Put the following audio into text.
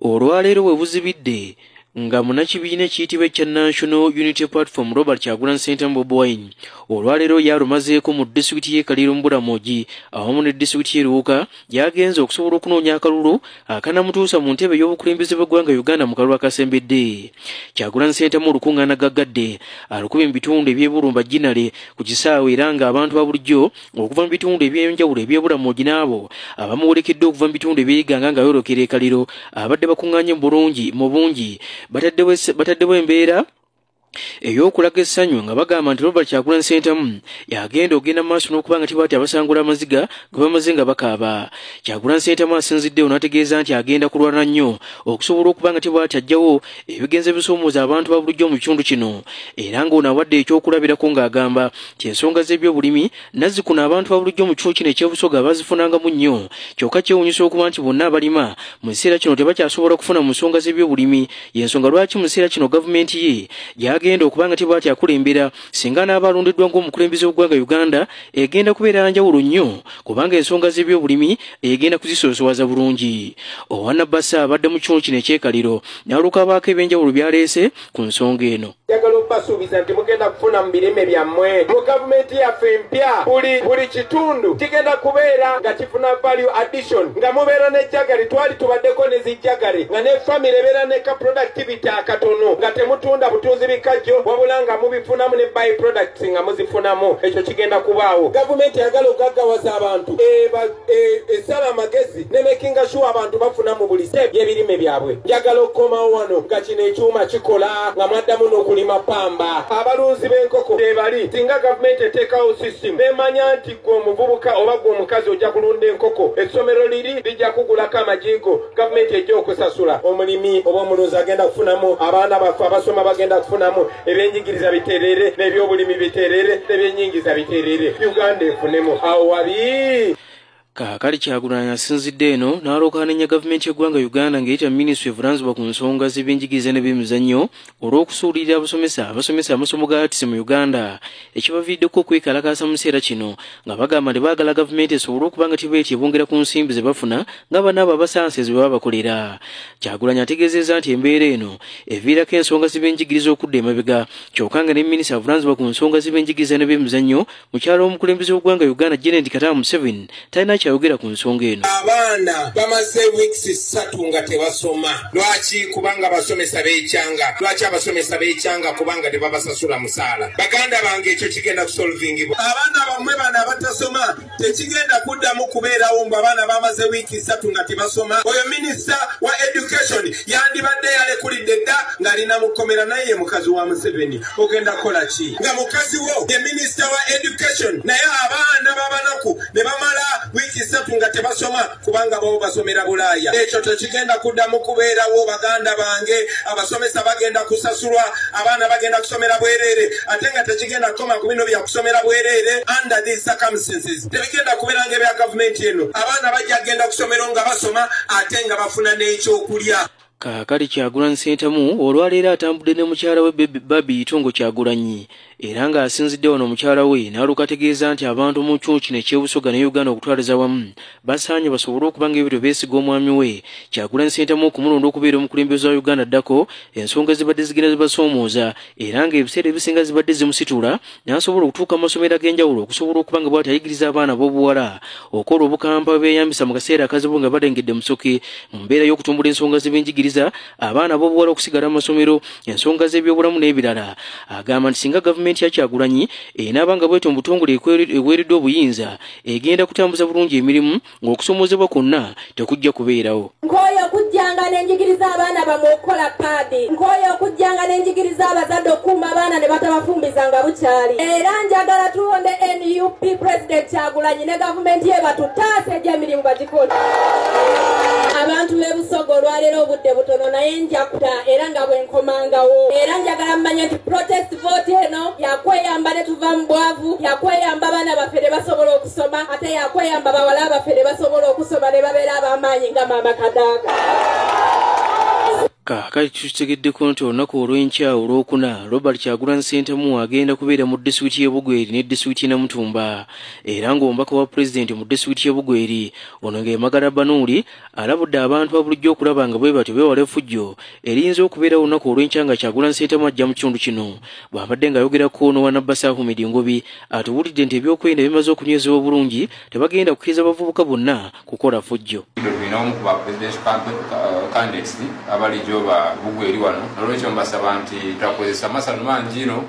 olwaleero we buzibidde nga munakibiina ekiyitibwa ekya National Unity Platform Robert Kyagulanyi Ssentamu Bobi Wine olwaleero yalumazeeko mu disitulikiti y'e Kaliro Mbulamogi awamu ne disitulikiti y'e Luuka yagenze okusobola okunoonya akalulu akanamutuusa mu ntebe y'obukulembeze bw'eggwanga Uganda mu kalulu akasembedde. Kyagulanyi Ssentamu olukuŋŋaana gaggadde alukubye mu bitundu eby'Ebulumba Jinale ku kisaawe era nga abantu ba bulijjo okuva mu bitundu eby'enjawulo eby'Ebulamogi n'abo abamuwerekedde okuva mu bitundu eby'Iganga nga yoolekera e Kaliro abadde bakuŋŋaanye mu bungi bataddewo embeera ey'okulaga essanyu nga bagamba nti Robert Kyagulanyi Ssentamu yagenda ogenda mu maaso n'okubanga tibati abasangula amaziga ge bamaze nga bakaaba. Kyagulanyi Ssentamu asinziddewo n'ategeeza nti agenda kulwana nnyo okusobola okubanga tibati ajjawo ebigenze bisoomooza abantu ba bulijjo mu kitundu kino era ng'ono awadde ekyokulabirako ng'agamba nti ensonga z'ebyobulimi nazzikuno abantu ba bulijjo mu kitundu kino ekyebusoga bazifunangamu nnyo kyokka kyewuunyisa okuba nti bonna abalima mu kiseera kino tebakyasobola kufuna mu nsonga z'ebyobulimi y'ensonga lwaki mu kiseera kino gavumenti ye agenda okubanga tibati akulembera singa n'abalondeddwa ng'omukulembeze w'eggwanga Uganda egenda kubeera njawulo nnyo kubanga ensonga z'ebyobulimi egenda kuzisoosowaza bulungi. Owana Bassa abadde mu kitundu kino ekyekaliro n'alukabaako ebyenjawulo byaleese ku nsonga eno. Njagala okubasuubiza nti mugenda kufuna mu birime byammwe mu gavumenti yaffe empya buli kitundu kigenda kubeera nga kifuna value addition nga mubeera n'ejjagale twali tubaddeko ne zijjagale nga ne family ebeera ne ka productivity akatono nga temutunda butunzi bikajjo wabula nga mubifunamu ne by products nga muzifunamu ekyo kigenda kubaawo. Gavumenti yagala okugaggawaza abantu esala amagezi ne making sure abantu bafuna mu buli step y'ebirime byabwe. Njagala okukomawo wano nga kino ekyuma kikola nga mwaddamu n'okulima pamba. Abalunzi b'enkoko bali singa gavumenti eteekawo system nemanya nti gwe omuvubuka oba gwe omukazi ojja kulunda enkoko essomero liri lijja kugulako amajigo gavumenti ejja okusasula omulimi oba omulunzi agenda kufunamu abaana baffe abasoma bagenda kufunamu ebyenjigiriza biterere n'ebyobulimi biterere n'ebyenyingiza biterere Uganda efunemu awo wabi. Kaakali Kyagulanyi asinzidde eno n'alookaanenya gavumenti y'eggwanga Uganda ng'eyita Ministry evunaanyizibwa ku nsonga z'ebyenjigiriza n'ebyemizannyo olw'okusuulirira abasomesa amasomo ga arts mu Uganda ekibaviiriddeko okwekalakaasa mu kiseera kino nga bagamba nti baagala gavumenti esobole okubanga tibeeti ebongera ku nsimbi ze bafuna nga banaabo abasanse ze baba bakolera. Kyagulanyi ategeezezza nti embeera eno eviirako ensonga z'ebyenjigiriza okudda emabega kyokka nga ne Ministry avunaanyizibwa ku nsonga z'ebyenjigiriza n'ebyemizannyo mukyala w'omukulembeze w'eggwanga Uganda Janet Kataha Museveni talina kyayogera ku nsonga eno. Abaana bamaze weeks 3 nga tebasoma. Lwaki? Kubanga abasomesa beekyanga. Lwaki abasomesa beekyanga? Kubanga tebabasasula musaala. Baganda bange ekyo kigenda kusolvingibwa. Abaana bamwe bano abatasoma tekigenda kuddamu kubeerawo mbu abaana bamaze wiiki 3 nga tebasoma. Oyo minisita wa education yandibadde yalekulidde dda ng'alina mukomera naye mukazi wa Museveni. Ogenda kukola ki? Nga mukazi wo ye minisita wa education naye abaana babanaku ne bamala wiiki 3 nga tebasoma kubanga bo basomera Bulaaya. Ekyo tekigenda kuddamu kubeerawo baganda bange. Abasomesa bagenda kusasulwa, abaana bagenda kusomera bwereere ate nga tekigenda kukoma ku bino bya kusomera bwereere under these circumstances. Tebigenda kubeera ng'ebya gavumenti eno. Abaana bajja kugenda kusomero nga basoma ate nga bafuna n'ekyokulya. Kaakali Kyagulanyi Ssentamu olwaleero atambudde ne mukyala we Babi Itongo Kyagulanyi era ng'asinzidde wano mukyala we n'aluka ategeeza nti abantu mu kitundu kino ekyebusoga ne Uganda okutwaliza wamu basaanye basobole okuba ng'ebiro beesiga omwami we Kyagulanyi Ssentamu okumulonda okubeera omukulembeze wa Uganda ddako ensonga zibadde zigenda zibasoomooza era ng'ebiseera ebisinga zibadde zimusitula n'asobola okutuuka mu masomero ag'enjawulo okusobola okuba nga bw'ati ayigiriza abaana b'obuwala okola obukampa beeyambisa mu kaseera akazibu nga balengedde musoke mu mbeera y'okutumbula ensonga z'ebyenjigiriza abaana b'obuwala okusigala mu masomero ensonga z'ebyobulamu n'ebirala. Agamba nti singa gavumenti ya Kyagulanyi enaabanga bwetyo mu butongole eweereddwa obuyinza egenda kutambuza bulungi emirimu ng'okusomoozebwa kwonna tekujja kubeerawo. Nkooye okujjanga n'enjigiriza abaana bamwe okukola paadi. Nkooye okujjanga n'enjigiriza abazadde okuuma abaana ne batabafumbizanga bukyali. Era njagala tulonde NUP President Kyagulanyi ne gavumenti ye batutaase egy'emirimu bagikola. Abantu b'ebusoga olwaleero obudde butono naye njakuta era nga bwenkomangawo. Era njagala mmanye nti protest vote eno yakweyamba ne tuva mu bwavu, yakweyamba abaana baffe ne basobola okusoma, ate yakweyamba bawala baffe ne basobola okusoma ne babeera ab'amaanyi nga Maama Kadaga. Kaakati tutegeddeko nti olunaku olw'enkya olwokuna Robert Kyagulanyi Ssentamu agenda kubeera mu disitulikiti y'e Bugweri ne disitulikiti Namutumba era ng'omubaka wa pulezidenti mu disitulikiti y'e Bugweri ono ng'Emagala Banuuli alabudde abantu abulijjo okulaba nga bwe batyo beewala effujjo eriyinza okubeera olunaku olw'enkya nga Kyagulanyi Ssentamu ajja mu kitundu kino. Bw'abadde ng'ayogerako ono wa Nabbasa Ahmed Ngobi atubuulidde nti ebyokwerinda bimaze okunywezebwa bulungi tebagenda kukkiriza abavubuka bonna kukola ffujjo. Abalijo ba Bugweri wano olwekyo mbasaba nti twakozesa amasalu mangi ino